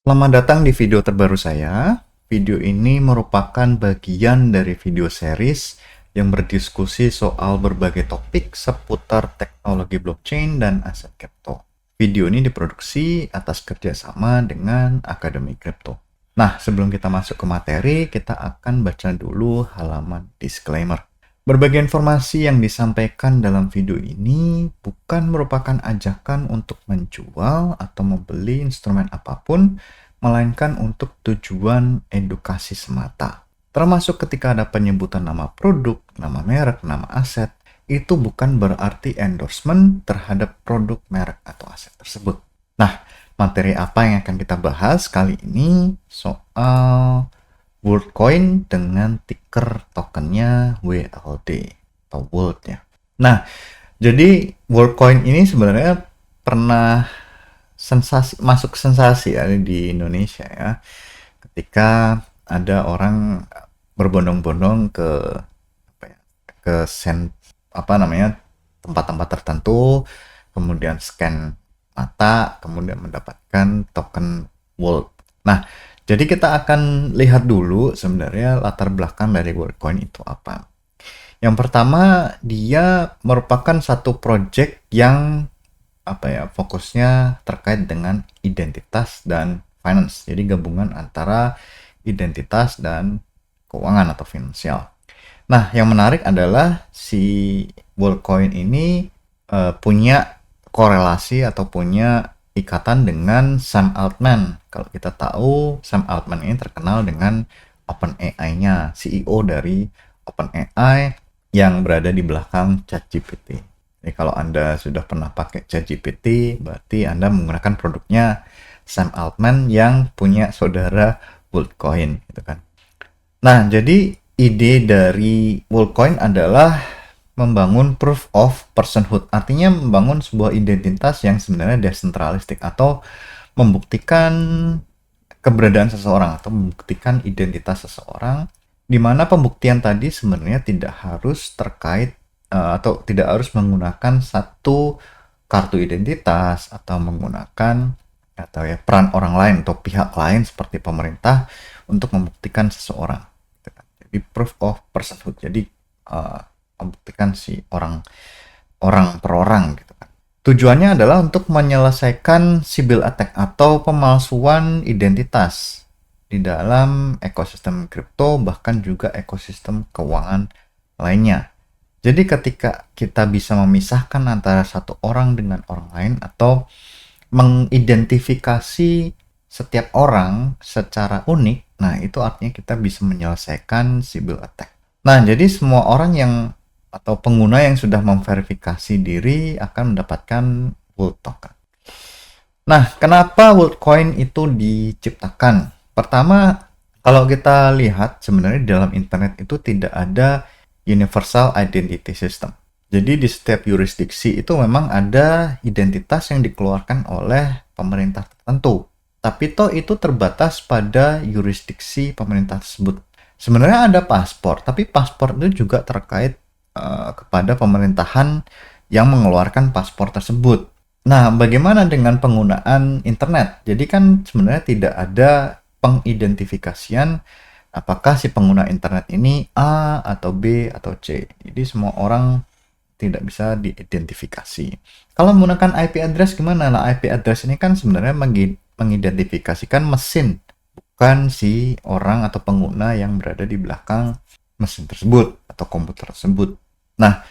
Selamat datang di video terbaru saya. Video ini merupakan bagian dari video series yang berdiskusi soal berbagai topik seputar teknologi blockchain dan aset kripto. Video ini diproduksi atas kerjasama dengan Akademi Kripto. Nah, sebelum kita masuk ke materi, kita akan baca dulu halaman disclaimer. Berbagai informasi yang disampaikan dalam video ini bukan merupakan ajakan untuk menjual atau membeli instrumen apapun, melainkan untuk tujuan edukasi semata. Termasuk ketika ada penyebutan nama produk, nama merek, nama aset, itu bukan berarti endorsement terhadap produk, merek, atau aset tersebut. Nah, materi apa yang akan kita bahas kali ini soal WorldCoin dengan ticker tokennya WLD atau World ya. Nah, jadi WorldCoin ini sebenarnya pernah masuk sensasi ya di Indonesia ya. Ketika ada orang berbondong-bondong ke tempat-tempat tertentu, kemudian scan mata, kemudian mendapatkan token World. Nah, jadi kita akan lihat dulu sebenarnya latar belakang dari WorldCoin itu apa. Yang pertama, dia merupakan satu project yang fokusnya terkait dengan identitas dan finance. Jadi gabungan antara identitas dan keuangan atau finansial. Nah, yang menarik adalah si WorldCoin ini punya korelasi atau punya ikatan dengan Sam Altman. Kalau kita tahu, Sam Altman ini terkenal dengan OpenAI-nya, CEO dari OpenAI yang berada di belakang ChatGPT. Jadi kalau Anda sudah pernah pakai ChatGPT, berarti Anda menggunakan produknya Sam Altman yang punya saudara WorldCoin, gitu kan. Nah, jadi ide dari WorldCoin adalah membangun proof of personhood, artinya membangun sebuah identitas yang sebenarnya desentralistik atau membuktikan keberadaan seseorang atau membuktikan identitas seseorang, di mana pembuktian tadi sebenarnya tidak harus terkait atau tidak harus menggunakan satu kartu identitas atau menggunakan peran orang lain atau pihak lain seperti pemerintah untuk membuktikan seseorang. Jadi proof of personhood. Jadi membuktikan si orang per orang gitu kan. Tujuannya adalah untuk menyelesaikan Sybil attack atau pemalsuan identitas di dalam ekosistem kripto, bahkan juga ekosistem keuangan lainnya. Jadi ketika kita bisa memisahkan antara satu orang dengan orang lain atau mengidentifikasi setiap orang secara unik, nah itu artinya kita bisa menyelesaikan Sybil attack. Nah, jadi semua orang yang atau pengguna yang sudah memverifikasi diri akan mendapatkan World Token. Nah, kenapa WorldCoin itu diciptakan? Pertama, kalau kita lihat sebenarnya dalam internet itu tidak ada Universal Identity System. Jadi di setiap yurisdiksi itu memang ada identitas yang dikeluarkan oleh pemerintah tertentu. Tapi toh itu terbatas pada yurisdiksi pemerintah tersebut. Sebenarnya ada paspor, tapi paspor itu juga terkait kepada pemerintahan yang mengeluarkan paspor tersebut. Nah, bagaimana dengan penggunaan internet? Jadi kan sebenarnya tidak ada pengidentifikasian apakah si pengguna internet ini A atau B atau C. Jadi semua orang tidak bisa diidentifikasi. Kalau menggunakan IP address gimana? Nah, IP address ini kan sebenarnya mengidentifikasikan mesin, bukan si orang atau pengguna yang berada di belakang mesin tersebut atau komputer tersebut. Nah,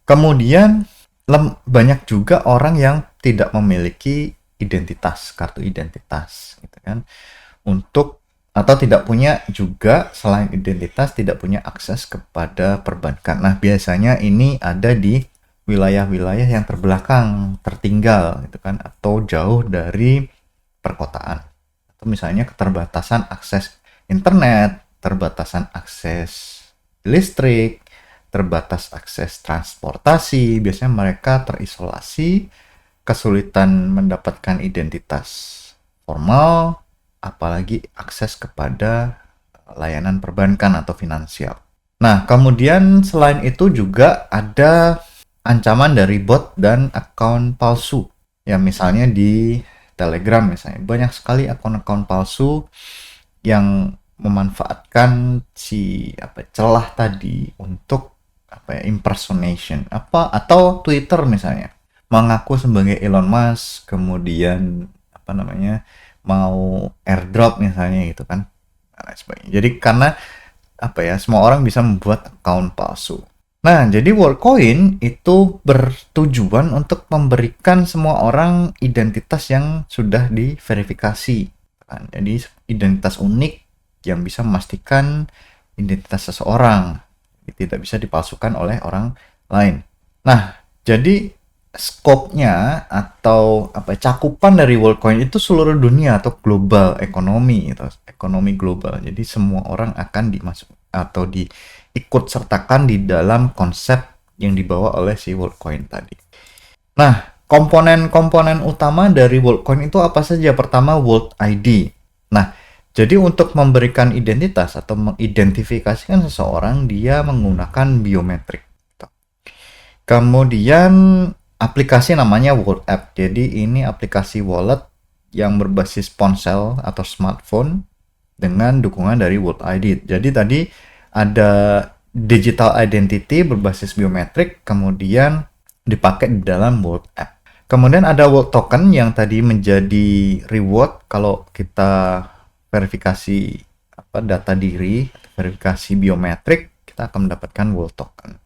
kemudian banyak juga orang yang tidak memiliki identitas, kartu identitas, gitu kan, atau tidak punya juga selain identitas tidak punya akses kepada perbankan. Nah, biasanya ini ada di wilayah-wilayah yang terbelakang, tertinggal, gitu kan, atau jauh dari perkotaan. Atau misalnya keterbatasan akses internet, terbatasan akses listrik, terbatas akses transportasi, biasanya mereka terisolasi, kesulitan mendapatkan identitas formal, apalagi akses kepada layanan perbankan atau finansial. Nah, kemudian selain itu juga ada ancaman dari bot dan akun palsu. Ya, misalnya di Telegram misalnya, banyak sekali akun-akun palsu yang memanfaatkan si celah tadi untuk impersonation atau Twitter misalnya mengaku sebagai Elon Musk, kemudian mau airdrop misalnya gitu kan, dan lain sebagainya. Jadi karena semua orang bisa membuat account palsu. Nah, jadi Worldcoin itu bertujuan untuk memberikan semua orang identitas yang sudah diverifikasi kan. Jadi identitas unik yang bisa memastikan identitas seseorang, tidak bisa dipalsukan oleh orang lain. Nah, jadi skopnya atau cakupan dari Worldcoin itu seluruh dunia atau global ekonomi itu, ekonomi global. Jadi semua orang akan dimasuk atau diikut sertakan di dalam konsep yang dibawa oleh si Worldcoin tadi. Nah, komponen-komponen utama dari Worldcoin itu apa saja? Pertama, World ID. Nah, jadi untuk memberikan identitas atau mengidentifikasikan seseorang, dia menggunakan biometrik. Kemudian aplikasi namanya World App. Jadi ini aplikasi wallet yang berbasis ponsel atau smartphone dengan dukungan dari World ID. Jadi tadi ada digital identity berbasis biometrik, kemudian dipakai di dalam World App. Kemudian ada World Token yang tadi menjadi reward kalau kita verifikasi data diri, verifikasi biometrik, kita akan mendapatkan World Token.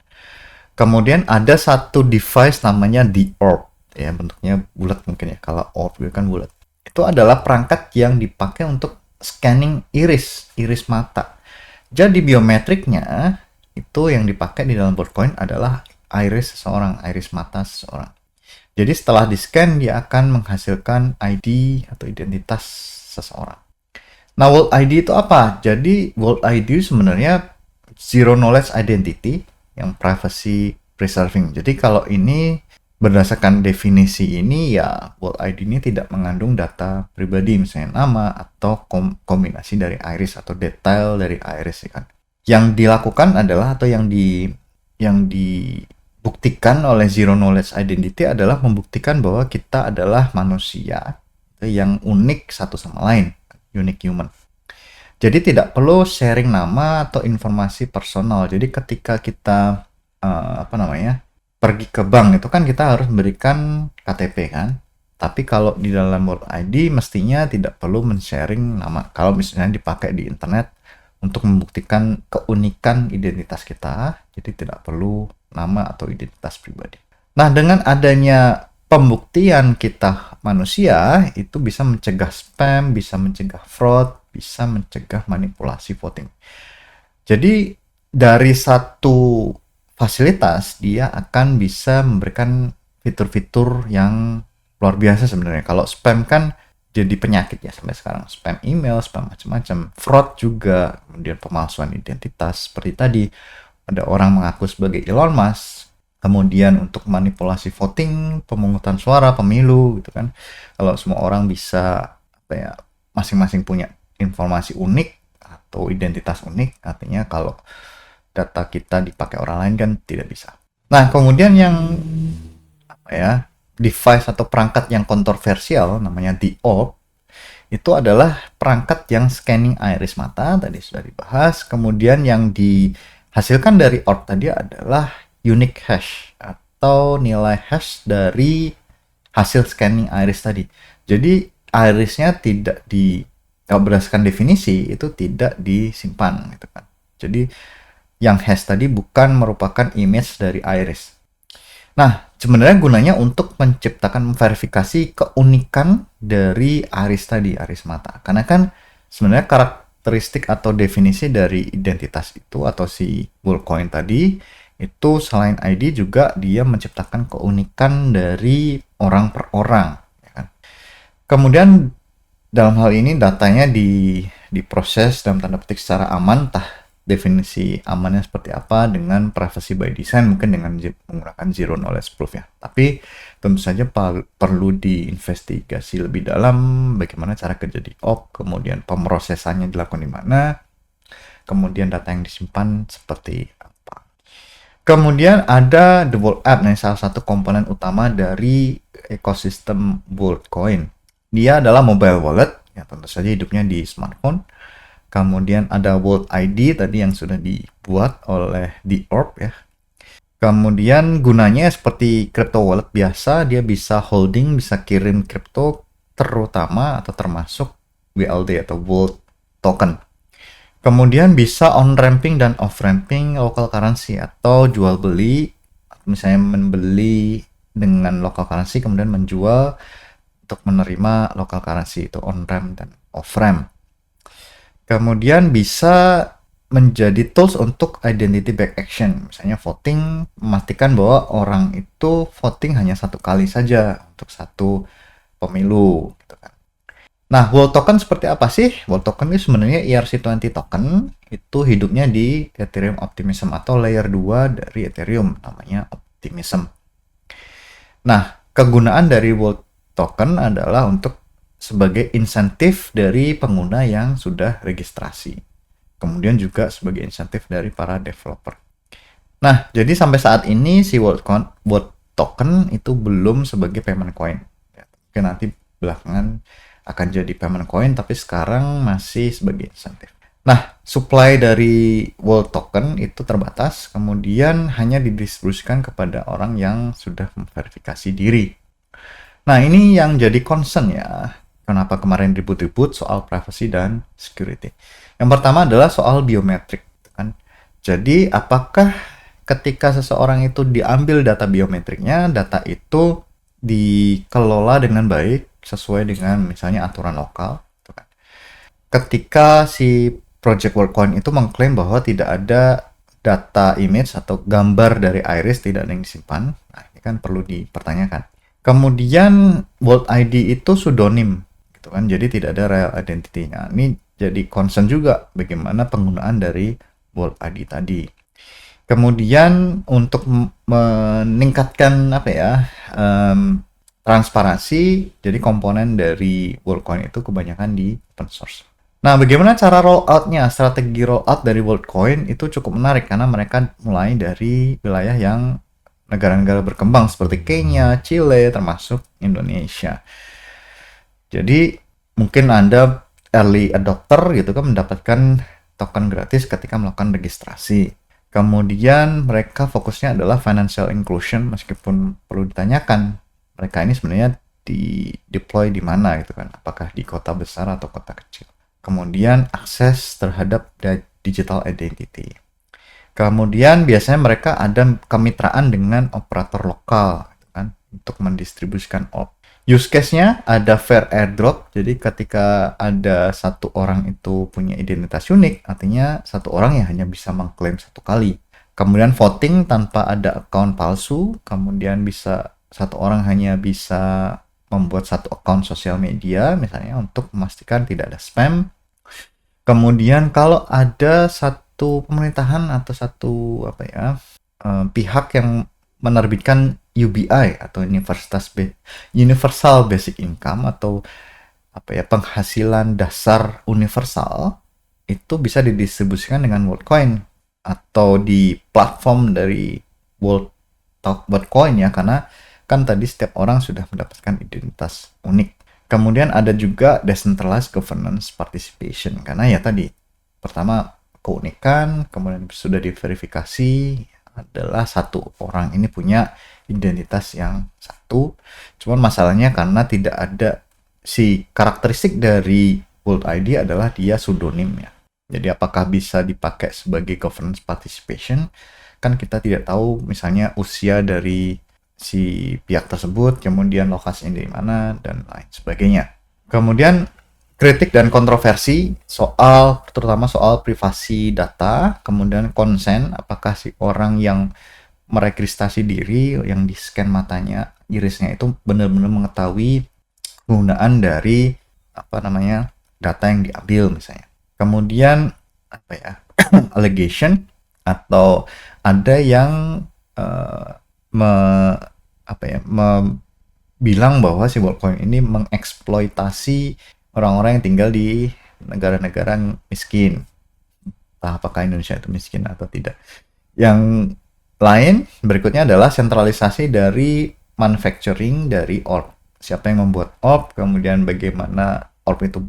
Kemudian ada satu device namanya The Orb, ya bentuknya bulat mungkin ya, kalau orb itu kan bulat. Itu adalah perangkat yang dipakai untuk scanning iris mata. Jadi biometriknya itu yang dipakai di dalam Worldcoin adalah iris seseorang, iris mata seseorang. Jadi setelah di-scan dia akan menghasilkan ID atau identitas seseorang. Nah, World ID itu apa? Jadi World ID sebenarnya Zero Knowledge Identity yang privacy preserving. Jadi kalau ini berdasarkan definisi ini ya World ID ini tidak mengandung data pribadi, misalnya nama atau kombinasi dari iris atau detail dari iris ya kan. Yang dilakukan adalah atau yang dibuktikan oleh Zero Knowledge Identity adalah membuktikan bahwa kita adalah manusia yang unik satu sama lain, unique human. Jadi tidak perlu sharing nama atau informasi personal. Jadi ketika kita pergi ke bank itu kan kita harus memberikan KTP kan. Tapi kalau di dalam World ID mestinya tidak perlu men-sharing nama. Kalau misalnya dipakai di internet untuk membuktikan keunikan identitas kita, jadi tidak perlu nama atau identitas pribadi. Nah, dengan adanya pembuktian kita manusia, itu bisa mencegah spam, bisa mencegah fraud, bisa mencegah manipulasi voting. Jadi dari satu fasilitas dia akan bisa memberikan fitur-fitur yang luar biasa sebenarnya. Kalau spam kan jadi penyakit ya sampai sekarang. Spam email, spam macam-macam, fraud juga, kemudian pemalsuan identitas seperti tadi. Ada orang mengaku sebagai Elon Musk, kemudian untuk manipulasi voting, pemungutan suara, pemilu gitu kan. Kalau semua orang bisa masing-masing punya informasi unik atau identitas unik, artinya kalau data kita dipakai orang lain kan tidak bisa. Nah, kemudian yang device atau perangkat yang kontroversial namanya The Orb, itu adalah perangkat yang scanning iris mata, tadi sudah dibahas. Kemudian yang dihasilkan dari Orb tadi adalah unique hash atau nilai hash dari hasil scanning iris tadi. Jadi irisnya tidak berdasarkan definisi itu tidak disimpan gitu kan. Jadi yang hash tadi bukan merupakan image dari iris. Nah, sebenarnya gunanya untuk menciptakan verifikasi keunikan dari iris tadi, iris mata. Karena kan sebenarnya karakteristik atau definisi dari identitas itu atau si Worldcoin tadi itu selain ID juga dia menciptakan keunikan dari orang per orang. Ya kan? Kemudian dalam hal ini datanya diproses dalam tanda petik secara aman, definisi amannya seperti apa dengan privacy by design, mungkin dengan menggunakan zero knowledge proof ya. Tapi tentu saja perlu diinvestigasi lebih dalam bagaimana cara kerja di Orb, kemudian pemrosesannya dilakukan di mana, kemudian data yang disimpan seperti apa. Kemudian ada the World App, salah satu komponen utama dari ekosistem Worldcoin. Dia adalah mobile wallet, ya tentu saja hidupnya di smartphone. Kemudian ada World ID tadi yang sudah dibuat oleh The Orb ya. Kemudian gunanya seperti crypto wallet biasa, dia bisa holding, bisa kirim crypto terutama atau termasuk WLD atau World Token. Kemudian bisa on-ramping dan off-ramping local currency atau jual beli, misalnya membeli dengan local currency kemudian menjual untuk menerima local currency, itu on-ramp dan off-ramp. Kemudian bisa menjadi tools untuk identity back action, misalnya voting, memastikan bahwa orang itu voting hanya satu kali saja untuk satu pemilu gitu kan. Nah, World Token seperti apa sih? World Token itu sebenarnya ERC20 token, itu hidupnya di Ethereum Optimism atau layer 2 dari Ethereum, namanya Optimism. Nah, kegunaan dari World Token adalah untuk sebagai insentif dari pengguna yang sudah registrasi. Kemudian juga sebagai insentif dari para developer. Nah, jadi sampai saat ini si World Token itu belum sebagai payment coin. Ya, mungkin nanti belakangan akan jadi payment coin, tapi sekarang masih sebagai insentif. Nah, supply dari World Token itu terbatas, kemudian hanya didistribusikan kepada orang yang sudah memverifikasi diri. Nah, ini yang jadi concern ya. Kenapa kemarin ribut-ribut soal privacy dan security. Yang pertama adalah soal biometrik. Kan? Jadi, apakah ketika seseorang itu diambil data biometriknya, data itu dikelola dengan baik, sesuai dengan misalnya aturan lokal. Gitu kan. Ketika si Project WorldCoin itu mengklaim bahwa tidak ada data image atau gambar dari iris, tidak ada yang disimpan, nah ini kan perlu dipertanyakan. Kemudian World ID itu pseudonym, gitu kan, jadi tidak ada real identity. Nah, ini jadi concern juga bagaimana penggunaan dari World ID tadi. Kemudian untuk meningkatkan apa ya, transparansi, jadi komponen dari WorldCoin itu kebanyakan di open source. Nah, bagaimana cara rollout-nya? Strategi rollout dari WorldCoin itu cukup menarik karena mereka mulai dari wilayah yang negara-negara berkembang seperti Kenya, Chile, termasuk Indonesia. Jadi mungkin Anda early adopter gitu kan, mendapatkan token gratis ketika melakukan registrasi. Kemudian mereka fokusnya adalah financial inclusion, meskipun perlu ditanyakan mereka ini sebenarnya di deploy di mana gitu kan, apakah di kota besar atau kota kecil. Kemudian akses terhadap digital identity. Kemudian biasanya mereka ada kemitraan dengan operator lokal gitu kan, untuk mendistribusikan use case-nya ada fair airdrop. Jadi ketika ada satu orang itu punya identitas unik, artinya satu orang yang hanya bisa mengklaim satu kali. Kemudian voting tanpa ada account palsu. Kemudian bisa satu orang hanya bisa membuat satu account sosial media misalnya untuk memastikan tidak ada spam. Kemudian kalau ada satu pemerintahan atau satu apa ya, pihak yang menerbitkan UBI atau Universal Basic Income atau apa ya, penghasilan dasar universal, itu bisa didistribusikan dengan WorldCoin atau di platform dari WorldCoin ya, karena kan tadi setiap orang sudah mendapatkan identitas unik. Kemudian ada juga decentralized governance participation, karena ya tadi pertama keunikan, kemudian sudah diverifikasi adalah satu orang ini punya identitas yang satu. Cuman masalahnya karena tidak ada si karakteristik dari World ID adalah dia pseudonym ya. Jadi apakah bisa dipakai sebagai governance participation? Kan kita tidak tahu misalnya usia dari si pihak tersebut, kemudian lokasinya dari mana, dan lain sebagainya. Kemudian kritik dan kontroversi soal, terutama soal privasi data, kemudian konsen, apakah si orang yang meregistrasi diri, yang di-scan matanya, irisnya itu benar-benar mengetahui penggunaan dari apa namanya data yang diambil misalnya. Kemudian apa ya, allegation atau ada yang bilang bahwa si WorldCoin ini mengeksploitasi orang-orang yang tinggal di negara-negara miskin. Entah apakah Indonesia itu miskin atau tidak. Yang lain berikutnya adalah sentralisasi dari manufacturing dari siapa yang membuat orb, kemudian bagaimana orb itu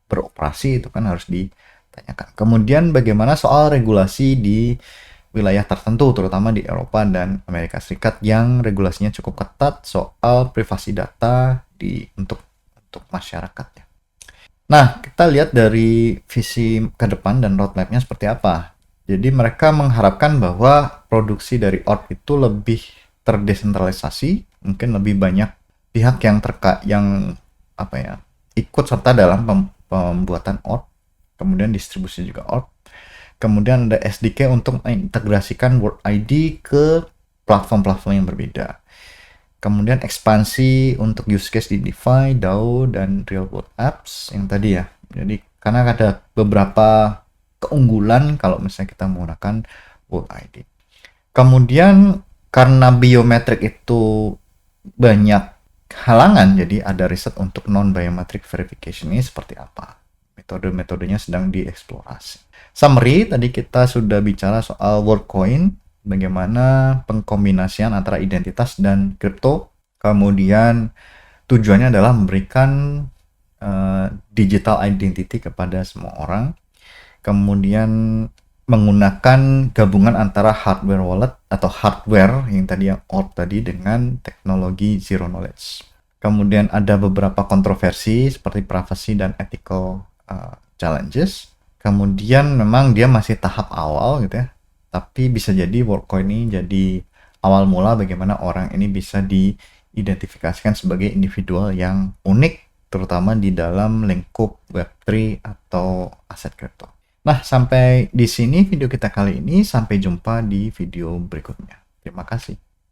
beroperasi, itu kan harus ditanyakan. Kemudian bagaimana soal regulasi di wilayah tertentu, terutama di Eropa dan Amerika Serikat yang regulasinya cukup ketat soal privasi data untuk masyarakat ya. Nah, kita lihat dari visi ke depan dan roadmap-nya seperti apa. Jadi mereka mengharapkan bahwa produksi dari orb itu lebih terdesentralisasi, mungkin lebih banyak pihak yang ikut serta dalam pembuatan orb, kemudian distribusi juga orb. Kemudian ada SDK untuk mengintegrasikan World ID ke platform-platform yang berbeda. Kemudian ekspansi untuk use case di DeFi, DAO, dan real world apps yang tadi ya. Jadi karena ada beberapa keunggulan kalau misalnya kita menggunakan World ID. Kemudian karena biometrik itu banyak halangan, jadi ada riset untuk non-biometric verification ini seperti apa. Metode-metodenya sedang dieksplorasi. Summary, tadi kita sudah bicara soal Worldcoin, bagaimana pengkombinasian antara identitas dan kripto. Kemudian tujuannya adalah memberikan digital identity kepada semua orang. Kemudian menggunakan gabungan antara hardware wallet atau hardware yang tadi yang orb tadi dengan teknologi zero knowledge. Kemudian ada beberapa kontroversi seperti privacy dan ethical challenges. Kemudian memang dia masih tahap awal gitu ya. Tapi bisa jadi Worldcoin ini jadi awal mula bagaimana orang ini bisa diidentifikasikan sebagai individual yang unik, terutama di dalam lingkup Web3 atau aset kripto. Nah, sampai di sini video kita kali ini. Sampai jumpa di video berikutnya. Terima kasih.